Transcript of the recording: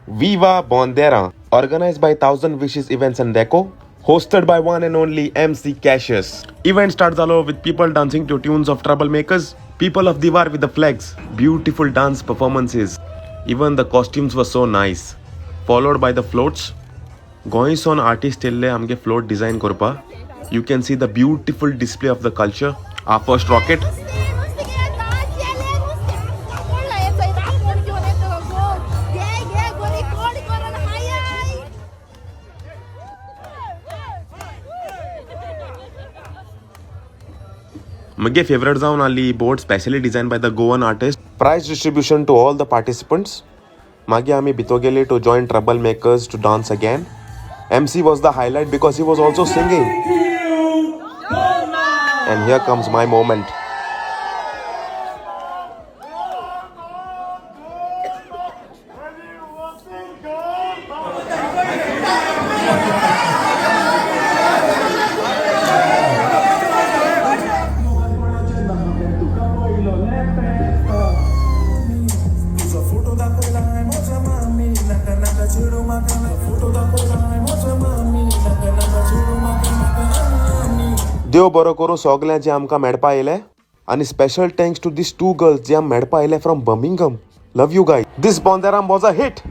Viva Bonderam, organized by Thousand Wishes Events and Deco, hosted by one and only MC Cassius. Event starts all over with people dancing to tunes of Troublemakers, people of Diwar with the flags, beautiful dance performances. Even the costumes were so nice. Followed by the floats. Goings on artist telle amge float design korpa. You can see the beautiful display of the culture. Our first rocket. My favorite zone ali board specially designed by the Goan artist. Prize distribution to all the participants. Magi ami bitogele to join Troublemakers to dance again. MC was the highlight because he was also singing. And here comes my moment. देव बरो करो सगळ्यां जे आमकां मेळपा येयले आनी special thanks to these two girls जे आम मेळपा येयले from Birmingham. Love you guy. This Bonderam was a hit.